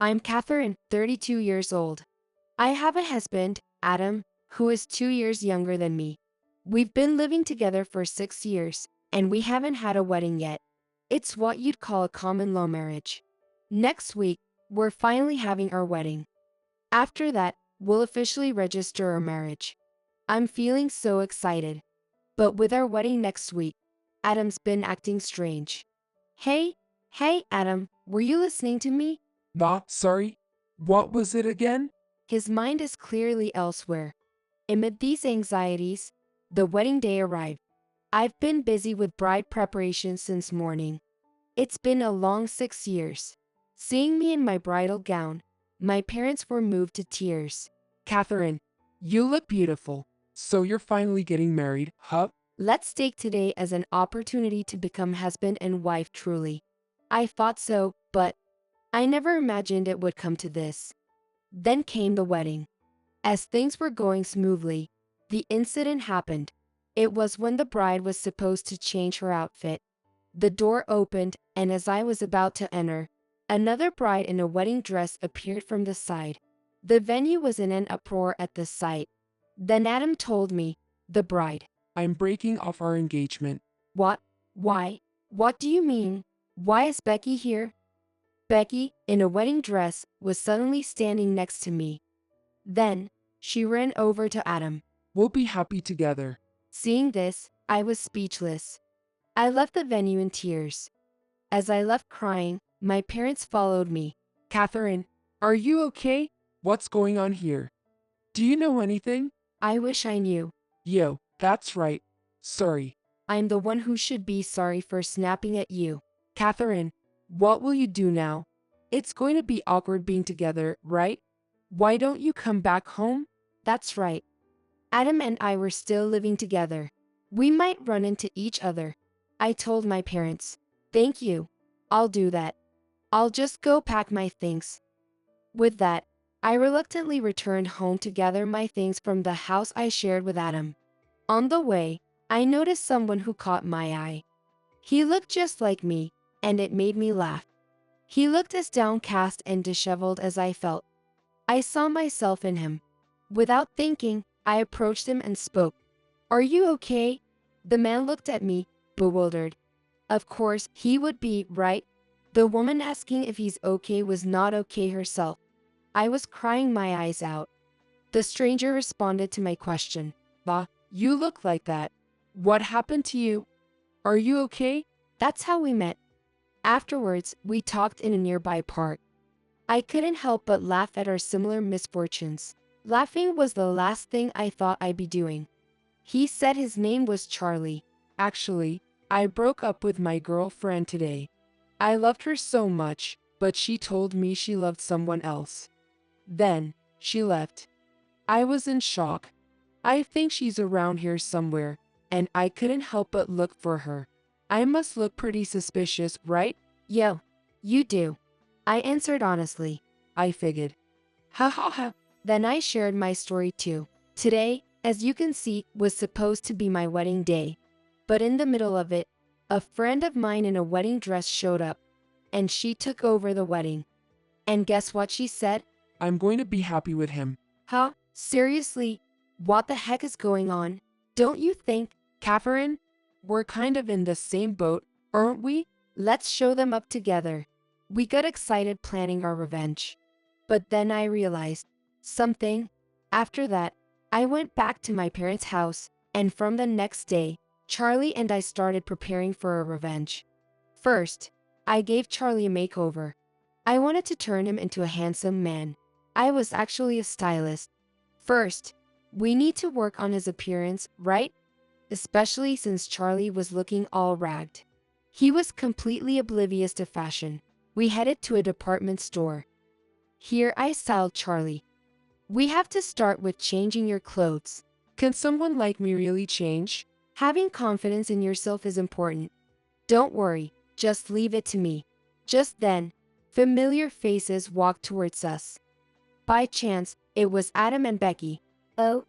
I'm Catherine, 32 years old. I have a husband, Adam, who is 2 years younger than me. We've been living together for 6 years, and we haven't had a wedding yet. It's what you'd call a common law marriage. Next week, we're finally having our wedding. After that, we'll officially register our marriage. I'm feeling so excited. But with our wedding next week, Adam's been acting strange. Hey, hey, Adam, were you listening to me? Sorry. What was it again? His mind is clearly elsewhere. Amid these anxieties, the wedding day arrived. I've been busy with bride preparations since morning. It's been a long 6 years. Seeing me in my bridal gown, my parents were moved to tears. Catherine, you look beautiful. So you're finally getting married, huh? Let's take today as an opportunity to become husband and wife truly. I thought so, but I never imagined it would come to this. Then came the wedding. As things were going smoothly, the incident happened. It was when the bride was supposed to change her outfit. The door opened, and as I was about to enter, another bride in a wedding dress appeared from the side. The venue was in an uproar at the sight. Then Adam told me, the bride. I'm breaking off our engagement. What? Why? What do you mean? Why is Becky here? Becky, in a wedding dress, was suddenly standing next to me. Then, she ran over to Adam. We'll be happy together. Seeing this, I was speechless. I left the venue in tears. As I left crying, my parents followed me. Catherine, are you okay? What's going on here? Do you know anything? I wish I knew. Yo, that's right. Sorry. I'm the one who should be sorry for snapping at you. Catherine, what will you do now? It's going to be awkward being together, right? Why don't you come back home? That's right. Adam and I were still living together. We might run into each other. I told my parents. Thank you. I'll do that. I'll just go pack my things. With that, I reluctantly returned home to gather my things from the house I shared with Adam. On the way, I noticed someone who caught my eye. He looked just like me, and it made me laugh. He looked as downcast and disheveled as I felt. I saw myself in him. Without thinking, I approached him and spoke. Are you okay? The man looked at me, bewildered. Of course, he would be, right? The woman asking if he's okay was not okay herself. I was crying my eyes out. The stranger responded to my question. You look like that. What happened to you? Are you okay? That's how we met. Afterwards, we talked in a nearby park. I couldn't help but laugh at our similar misfortunes. Laughing was the last thing I thought I'd be doing. He said his name was Charlie. Actually, I broke up with my girlfriend today. I loved her so much, but she told me she loved someone else. Then, she left. I was in shock. I think she's around here somewhere, and I couldn't help but look for her. I must look pretty suspicious, right? Yo, you do. I answered honestly. I figured. Ha ha ha. Then I shared my story too. Today, as you can see, was supposed to be my wedding day. But in the middle of it, a friend of mine in a wedding dress showed up, and she took over the wedding. And guess what she said? I'm going to be happy with him. Huh? Seriously? What the heck is going on? Don't you think, Catherine, we're kind of in the same boat, aren't we? Let's show them up together. We got excited planning our revenge. But then I realized something. After that, I went back to my parents' house, and from the next day, Charlie and I started preparing for a revenge. First, I gave Charlie a makeover. I wanted to turn him into a handsome man. I was actually a stylist. First, we need to work on his appearance, right? Especially since Charlie was looking all ragged. He was completely oblivious to fashion. We headed to a department store. Here I styled Charlie. We have to start with changing your clothes. Can someone like me really change? Having confidence in yourself is important. Don't worry, just leave it to me. Just then, familiar faces walked towards us. By chance, it was Adam and Becky. Oh,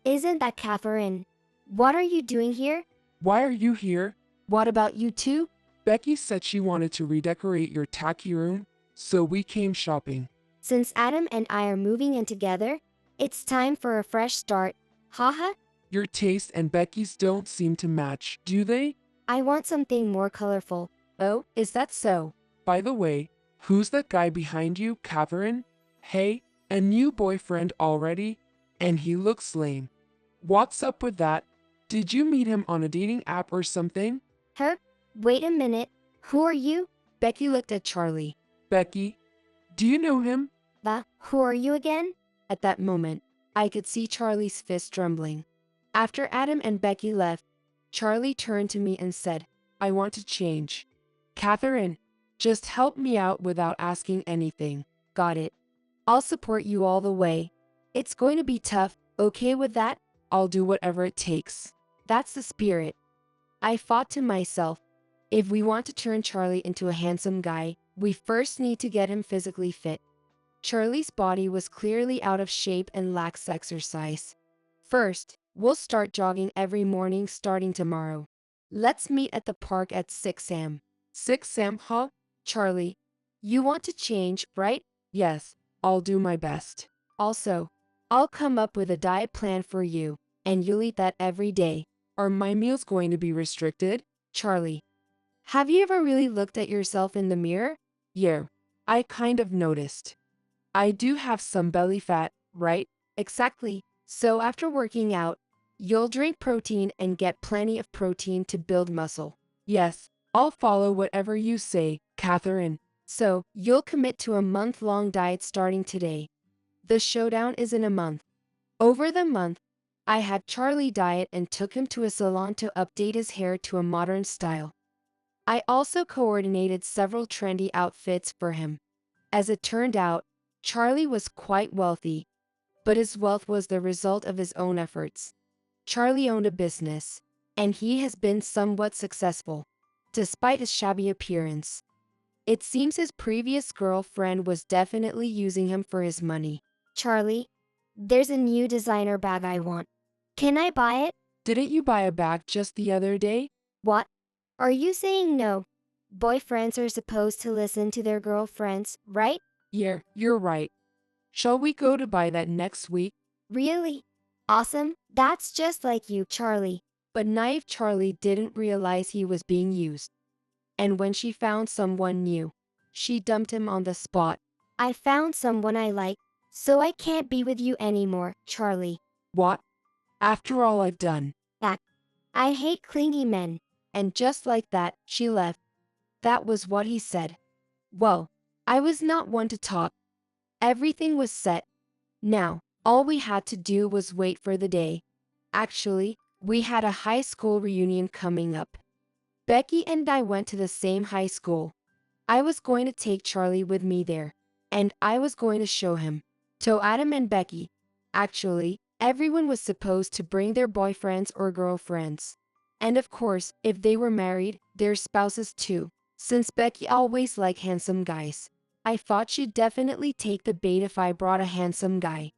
isn't that Catherine? What are you doing here? Why are you here? What about you two? Becky said she wanted to redecorate your tacky room, so we came shopping. Since Adam and I are moving in together, it's time for a fresh start. Haha, Your taste and Becky's don't seem to match, do they? I want something more colorful. Oh, is that so? By the way, who's that guy behind you, Catherine? Hey, a new boyfriend already? And he looks lame. What's up with that? Did you meet him on a dating app or something? Huh? Wait a minute. Who are you? Becky looked at Charlie. Becky, do you know him? Who are you again? At that moment, I could see Charlie's fist trembling. After Adam and Becky left, Charlie turned to me and said, I want to change. Catherine, just help me out without asking anything. got it. I'll support you all the way. It's going to be tough, okay with that? I'll do whatever it takes. That's the spirit. I thought to myself, if we want to turn Charlie into a handsome guy, we first need to get him physically fit. Charlie's body was clearly out of shape and lacks exercise. First, we'll start jogging every morning starting tomorrow. Let's meet at the park at 6 a.m. 6 a.m., huh? Charlie, you want to change, right? Yes, I'll do my best. Also, I'll come up with a diet plan for you, and you'll eat that every day. Are my meals going to be restricted? Charlie, have you ever really looked at yourself in the mirror? Yeah, I kind of noticed. I do have some belly fat, right? Exactly. So after working out, you'll drink protein and get plenty of protein to build muscle. Yes, I'll follow whatever you say, Catherine. So, you'll commit to a month-long diet starting today. The showdown is in a month. Over the month, I had Charlie diet and took him to a salon to update his hair to a modern style. I also coordinated several trendy outfits for him. As it turned out, Charlie was quite wealthy, but his wealth was the result of his own efforts. Charlie owned a business, and he has been somewhat successful, despite his shabby appearance. It seems his previous girlfriend was definitely using him for his money. Charlie, there's a new designer bag I want. Can I buy it? Didn't you buy a bag just the other day? What? Are you saying no? Boyfriends are supposed to listen to their girlfriends, right? Yeah, you're right. Shall we go to buy that next week? Really? Awesome. That's just like you, Charlie. But naive Charlie didn't realize he was being used. And when she found someone new, she dumped him on the spot. I found someone I like, so I can't be with you anymore, Charlie. What? After all I've done. I hate clingy men. And just like that, she left. That was what he said. Well, I was not one to talk. Everything was set. Now, all we had to do was wait for the day. Actually, we had a high school reunion coming up. Becky and I went to the same high school. I was going to take Charlie with me there, and I was going to show him. To Adam and Becky. Actually, everyone was supposed to bring their boyfriends or girlfriends. And of course, if they were married, their spouses too. Since Becky always liked handsome guys, I thought she'd definitely take the bait if I brought a handsome guy.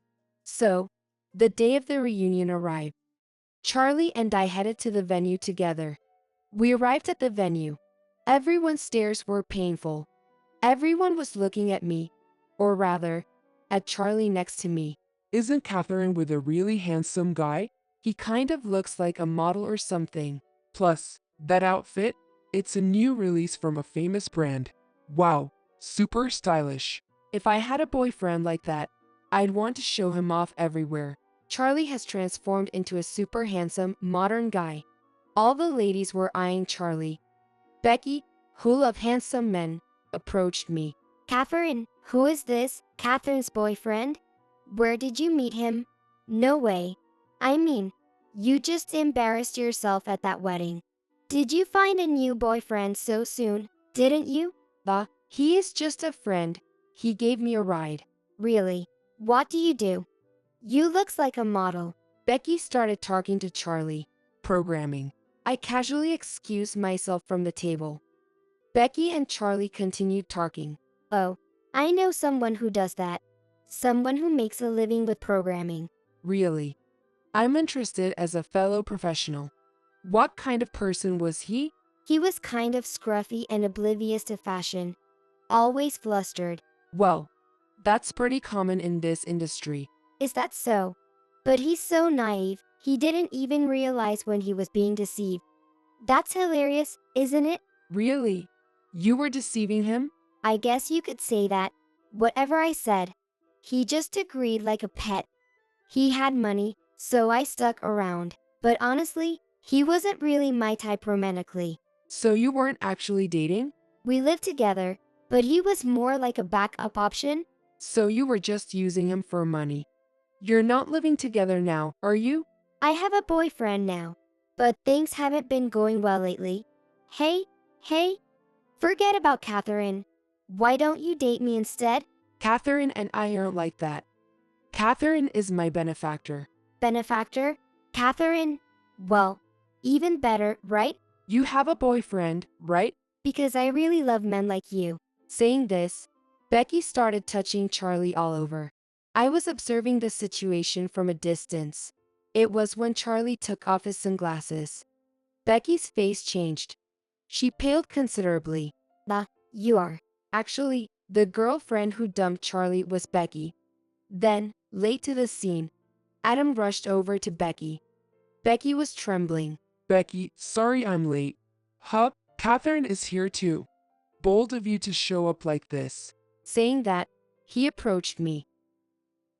So, the day of the reunion arrived. Charlie and I headed to the venue together. We arrived at the venue. Everyone's stares were painful. Everyone was looking at me, or rather, at Charlie next to me. Isn't Catherine with a really handsome guy? He kind of looks like a model or something. Plus, that outfit? It's a new release from a famous brand. Wow, super stylish. If I had a boyfriend like that, I'd want to show him off everywhere. Charlie has transformed into a super handsome, modern guy. All the ladies were eyeing Charlie. Becky, who loved handsome men, approached me. Catherine, who is this? Catherine's boyfriend? Where did you meet him? No way. I mean, you just embarrassed yourself at that wedding. Did you find a new boyfriend so soon, didn't you? He is just a friend. He gave me a ride. Really? What do you do? You looks like a model. Becky started talking to Charlie. Programming. I casually excused myself from the table. Becky and Charlie continued talking. Oh, I know someone who does that. Someone who makes a living with programming. Really? I'm interested as a fellow professional. What kind of person was he? He was kind of scruffy and oblivious to fashion. Always flustered. Well, That's pretty common in this industry. Is that so? But he's so naive, he didn't even realize when he was being deceived. That's hilarious, isn't it? Really? You were deceiving him? I guess you could say that. Whatever I said, he just agreed like a pet. He had money, so I stuck around. But honestly, he wasn't really my type romantically. So you weren't actually dating? We lived together, but he was more like a backup option. So you were just using him for money. You're not living together now, are you? I have a boyfriend now, but things haven't been going well lately. Hey, forget about Catherine. Why don't you date me instead? Catherine and I aren't like that. Catherine is my benefactor. Benefactor? Catherine? Well, even better, right? You have a boyfriend, right? Because I really love men like you. Saying this, Becky started touching Charlie all over. I was observing the situation from a distance. It was when Charlie took off his sunglasses. Becky's face changed. She paled considerably. You are. Actually, the girlfriend who dumped Charlie was Becky. Then, late to the scene, Adam rushed over to Becky. Becky was trembling. Becky, sorry I'm late. Catherine is here too. Bold of you to show up like this. Saying that, he approached me.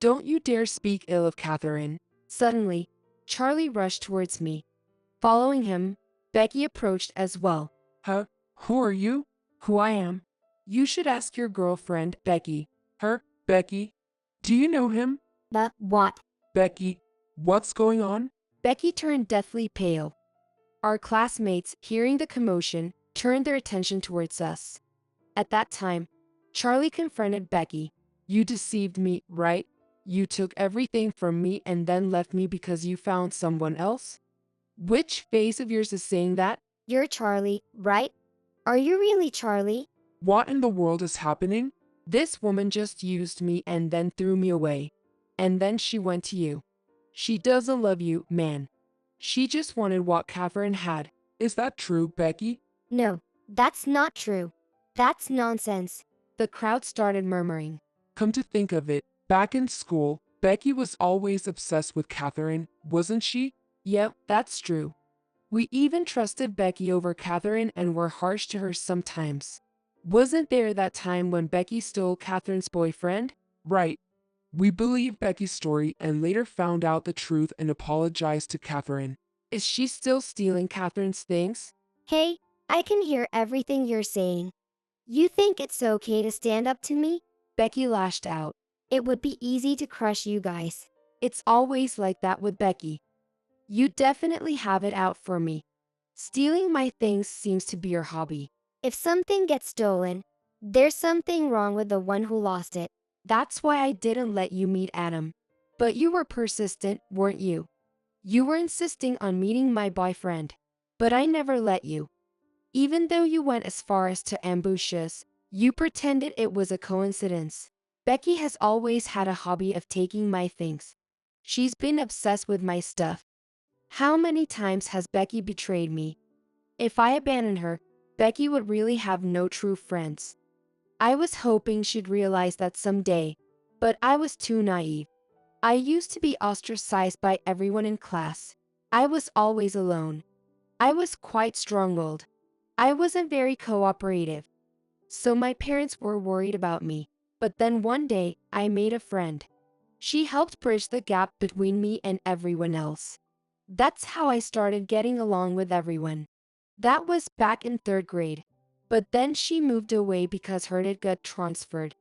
Don't you dare speak ill of Catherine. Suddenly, Charlie rushed towards me. Following him, Becky approached as well. Who are you? Who I am? You should ask your girlfriend, Becky. Becky? Do you know him? What? Becky, what's going on? Becky turned deathly pale. Our classmates, hearing the commotion, turned their attention towards us. At that time, Charlie confronted Becky. You deceived me, right? You took everything from me and then left me because you found someone else? Which face of yours is saying that? You're Charlie, right? Are you really Charlie? What in the world is happening? This woman just used me and then threw me away. And then she went to you. She doesn't love you, man. She just wanted what Catherine had. Is that true, Becky? No, that's not true. That's nonsense. The crowd started murmuring. Come to think of it, back in school, Becky was always obsessed with Catherine, wasn't she? Yep, that's true. We even trusted Becky over Catherine and were harsh to her sometimes. Wasn't there that time when Becky stole Catherine's boyfriend? Right. We believed Becky's story and later found out the truth and apologized to Catherine. Is she still stealing Catherine's things? Hey, I can hear everything you're saying. You think it's okay to stand up to me? Becky lashed out. It would be easy to crush you guys. It's always like that with Becky. You definitely have it out for me. Stealing my things seems to be your hobby. If something gets stolen, there's something wrong with the one who lost it. That's why I didn't let you meet Adam. But you were persistent, weren't you? You were insisting on meeting my boyfriend. But I never let you. Even though you went as far as to ambush us, you pretended it was a coincidence. Becky has always had a hobby of taking my things. She's been obsessed with my stuff. How many times has Becky betrayed me? If I abandoned her, Becky would really have no true friends. I was hoping she'd realize that someday, but I was too naive. I used to be ostracized by everyone in class. I was always alone. I was quite strong-willed. I wasn't very cooperative. So my parents were worried about me. But then one day, I made a friend. She helped bridge the gap between me and everyone else. That's how I started getting along with everyone. That was back in 3rd grade. But then she moved away because her dad got transferred.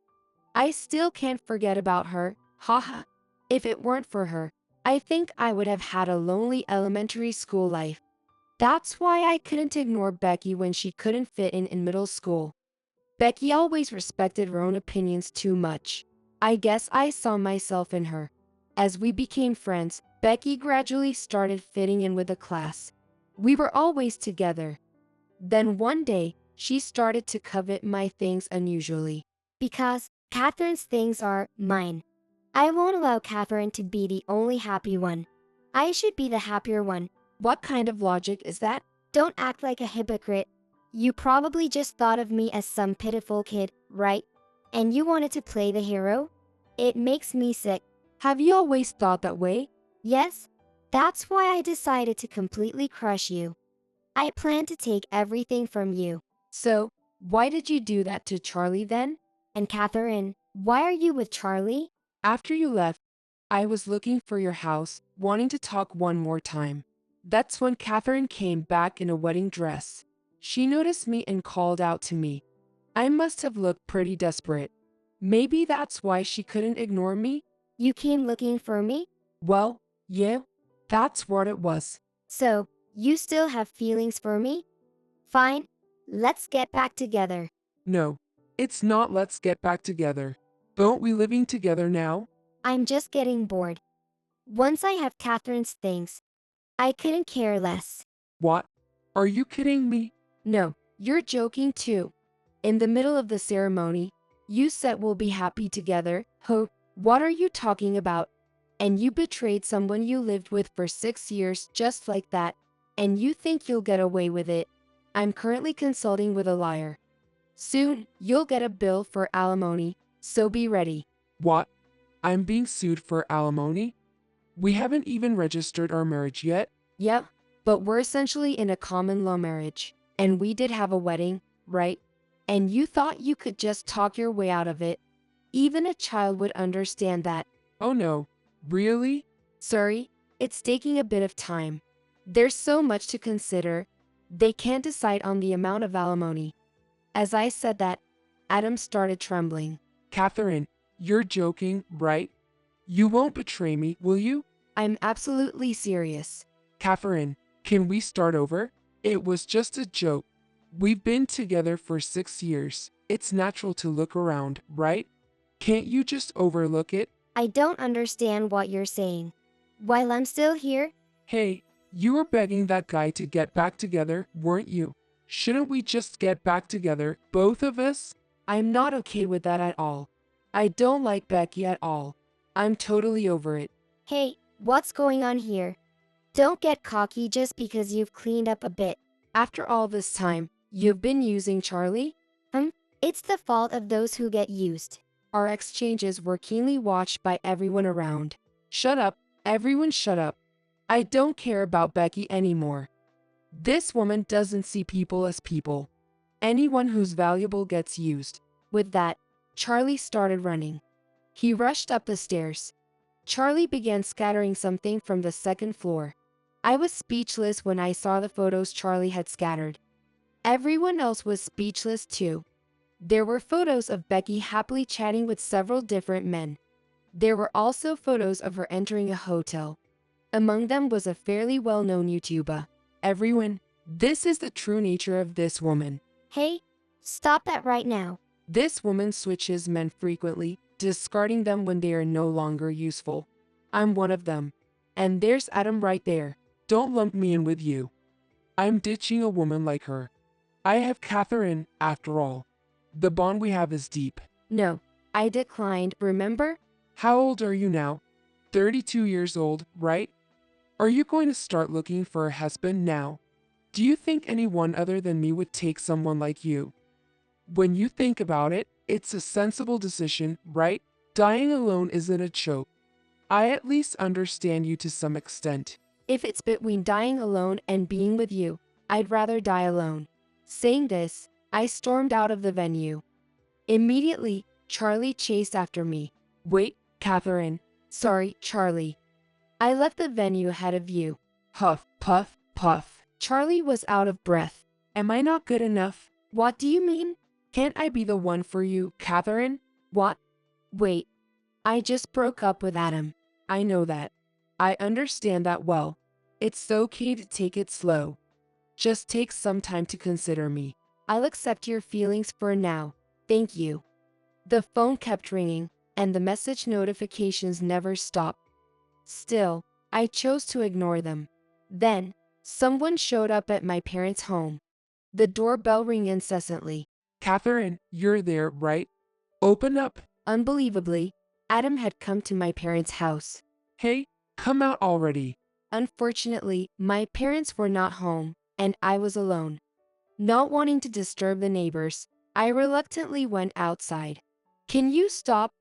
I still can't forget about her, haha. If it weren't for her, I think I would have had a lonely elementary school life. That's why I couldn't ignore Becky when she couldn't fit in middle school. Becky always respected her own opinions too much. I guess I saw myself in her. As we became friends, Becky gradually started fitting in with the class. We were always together. Then one day, she started to covet my things unusually. Because Catherine's things are mine. I won't allow Catherine to be the only happy one. I should be the happier one. What kind of logic is that? Don't act like a hypocrite. You probably just thought of me as some pitiful kid, right? And you wanted to play the hero? It makes me sick. Have you always thought that way? Yes? That's why I decided to completely crush you. I plan to take everything from you. So, why did you do that to Charlie then? And Catherine, why are you with Charlie? After you left, I was looking for your house, wanting to talk one more time. That's when Catherine came back in a wedding dress. She noticed me and called out to me. I must have looked pretty desperate. Maybe that's why she couldn't ignore me? You came looking for me? Well, yeah, that's what it was. So, you still have feelings for me? Fine, let's get back together. No, it's not let's get back together. Aren't we living together now? I'm just getting bored. Once I have Catherine's things, I couldn't care less. What? Are you kidding me? No, you're joking too. In the middle of the ceremony, you said we'll be happy together. What are you talking about? And you betrayed someone you lived with for 6 years just like that, and you think you'll get away with it. I'm currently consulting with a lawyer. Soon, you'll get a bill for alimony, so be ready. What? I'm being sued for alimony? We haven't even registered our marriage yet. Yep, but we're essentially in a common law marriage, and we did have a wedding, right? And you thought you could just talk your way out of it. Even a child would understand that. Oh no, really? Sorry, it's taking a bit of time. There's so much to consider. They can't decide on the amount of alimony. As I said that, Adam started trembling. Catherine, you're joking, right? You won't betray me, will you? I'm absolutely serious. Catherine, can we start over? It was just a joke. We've been together for 6 years. It's natural to look around, right? Can't you just overlook it? I don't understand what you're saying. While I'm still here, Hey, you were begging that guy to get back together, weren't you? Shouldn't we just get back together, both of us? I'm not okay with that at all. I don't like Becky at all. I'm totally over it. hey, what's going on here? Don't get cocky just because you've cleaned up a bit. After all this time, you've been using Charlie? It's the fault of those who get used. Our exchanges were keenly watched by everyone around. Shut up, everyone shut up. I don't care about Becky anymore. This woman doesn't see people as people. Anyone who's valuable gets used. With that, Charlie started running. He rushed up the stairs. Charlie began scattering something from the second floor. I was speechless when I saw the photos Charlie had scattered. Everyone else was speechless too. There were photos of Becky happily chatting with several different men. There were also photos of her entering a hotel. Among them was a fairly well-known YouTuber. Everyone, this is the true nature of this woman. Hey, stop that right now. This woman switches men frequently, discarding them when they are no longer useful. I'm one of them. And there's Adam right there. Don't lump me in with you. I'm ditching a woman like her. I have Catherine, after all. The bond we have is deep. No, I declined, remember? How old are you now? 32 years old, right? Are you going to start looking for a husband now? Do you think anyone other than me would take someone like you? When you think about it, it's a sensible decision, right? Dying alone isn't a joke. I at least understand you to some extent. If it's between dying alone and being with you, I'd rather die alone. Saying this, I stormed out of the venue. Immediately, Charlie chased after me. Wait, Catherine. Sorry, Charlie. I left the venue ahead of you. Huff, puff, puff. Charlie was out of breath. Am I not good enough? What do you mean? Can't I be the one for you, Catherine? What? Wait. I just broke up with Adam. I know that. I understand that well. It's okay to take it slow. Just take some time to consider me. I'll accept your feelings for now. Thank you. The phone kept ringing, and the message notifications never stopped. Still, I chose to ignore them. Then, someone showed up at my parents' home. The doorbell rang incessantly. Catherine, you're there, right? Open up. Unbelievably, Adam had come to my parents' house. Hey, come out already. Unfortunately, my parents were not home, and I was alone. Not wanting to disturb the neighbors, I reluctantly went outside. Can you stop?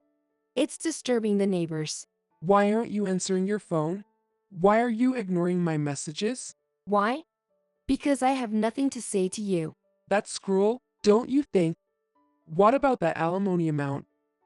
It's disturbing the neighbors. Why aren't you answering your phone? Why are you ignoring my messages? Why? Because I have nothing to say to you. That's cruel, don't you think? What about that alimony amount?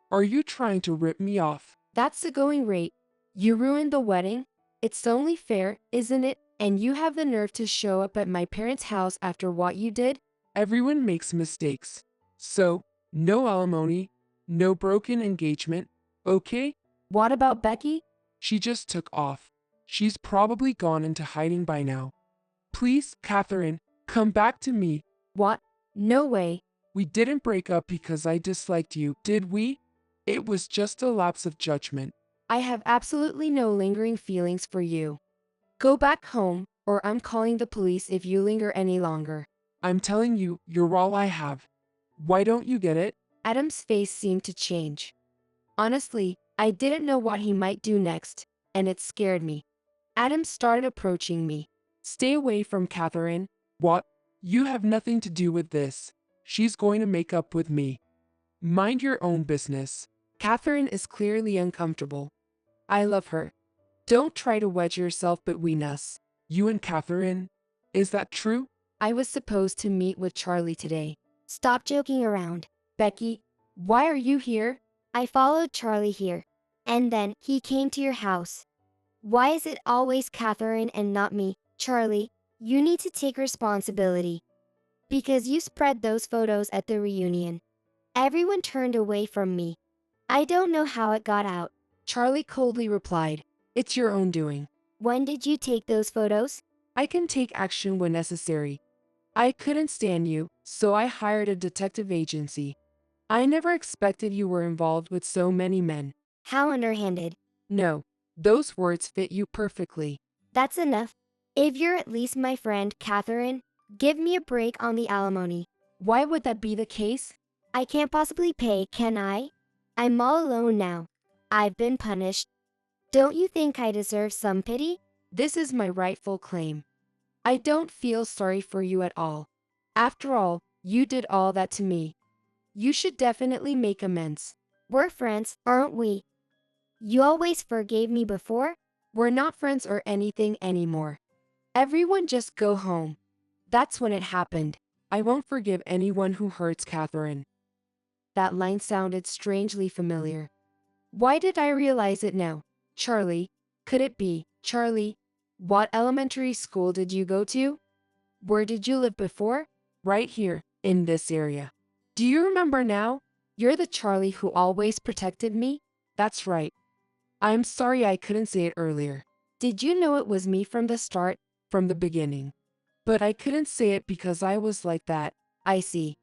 Are you trying to rip me off? That's the going rate. You ruined the wedding. It's only fair, isn't it? And you have the nerve to show up at my parents' house after what you did? Everyone makes mistakes. So, no alimony, no broken engagement, okay? What about Becky? She just took off. She's probably gone into hiding by now. Please, Catherine, come back to me. What? No way. We didn't break up because I disliked you, did we? It was just a lapse of judgment. I have absolutely no lingering feelings for you. Go back home, or I'm calling the police if you linger any longer. I'm telling you, you're all I have. Why don't you get it? Adam's face seemed to change. Honestly, I didn't know what he might do next, and it scared me. Adam started approaching me. Stay away from Catherine. What? You have nothing to do with this. She's going to make up with me. Mind your own business. Catherine is clearly uncomfortable. I love her. Don't try to wedge yourself between us. You and Catherine? Is that true? I was supposed to meet with Charlie today. Stop joking around. Becky, why are you here? I followed Charlie here. And then he came to your house. Why is it always Catherine and not me? Charlie, you need to take responsibility. Because you spread those photos at the reunion. Everyone turned away from me. I don't know how it got out. Charlie coldly replied. It's your own doing. When did you take those photos? I can take action when necessary. I couldn't stand you, so I hired a detective agency. I never expected you were involved with so many men. How underhanded. No, those words fit you perfectly. That's enough. If you're at least my friend, Catherine, give me a break on the alimony. Why would that be the case? I can't possibly pay, can I? I'm all alone now. I've been punished. Don't you think I deserve some pity? This is my rightful claim. I don't feel sorry for you at all. After all, you did all that to me. You should definitely make amends. We're friends, aren't we? You always forgave me before? We're not friends or anything anymore. Everyone just go home. That's when it happened. I won't forgive anyone who hurts Catherine. That line sounded strangely familiar. Why did I realize it now? Charlie, could it be? Charlie, what elementary school did you go to? Where did you live before? Right here, in this area. Do you remember now? You're the Charlie who always protected me? That's right. I'm sorry I couldn't say it earlier. Did you know it was me from the start? From the beginning. But I couldn't say it because I was like that. I see.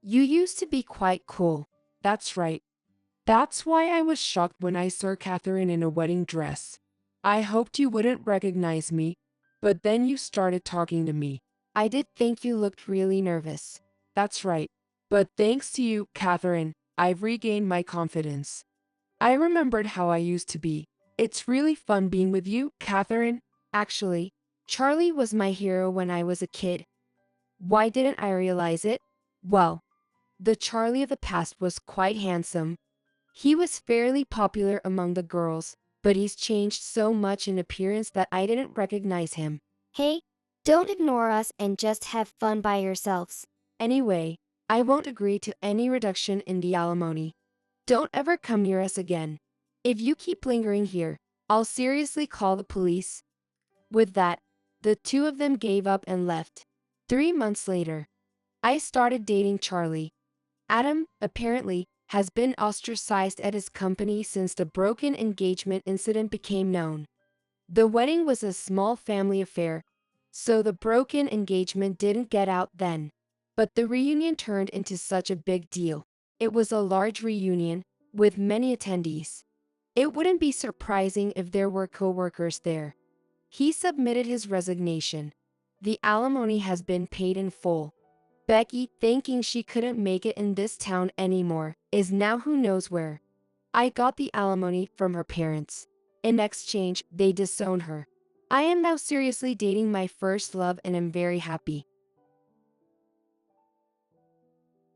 You used to be quite cool. That's right. That's why I was shocked when I saw Catherine in a wedding dress. I hoped you wouldn't recognize me, but then you started talking to me. I did think you looked really nervous. That's right. But thanks to you, Catherine, I've regained my confidence. I remembered how I used to be. It's really fun being with you, Catherine. Actually, Charlie was my hero when I was a kid. Why didn't I realize it? Well, the Charlie of the past was quite handsome. He was fairly popular among the girls, but he's changed so much in appearance that I didn't recognize him. Hey, don't ignore us and just have fun by yourselves. Anyway, I won't agree to any reduction in the alimony. Don't ever come near us again. If you keep lingering here, I'll seriously call the police. With that, the two of them gave up and left. 3 months later, I started dating Charlie. Adam, apparently, has been ostracized at his company since the broken engagement incident became known. The wedding was a small family affair, so the broken engagement didn't get out then. But the reunion turned into such a big deal. It was a large reunion, with many attendees. It wouldn't be surprising if there were co-workers there. He submitted his resignation. The alimony has been paid in full. Becky, thinking she couldn't make it in this town anymore, is now who knows where. I got the alimony from her parents. In exchange, they disown her. I am now seriously dating my first love and am very happy.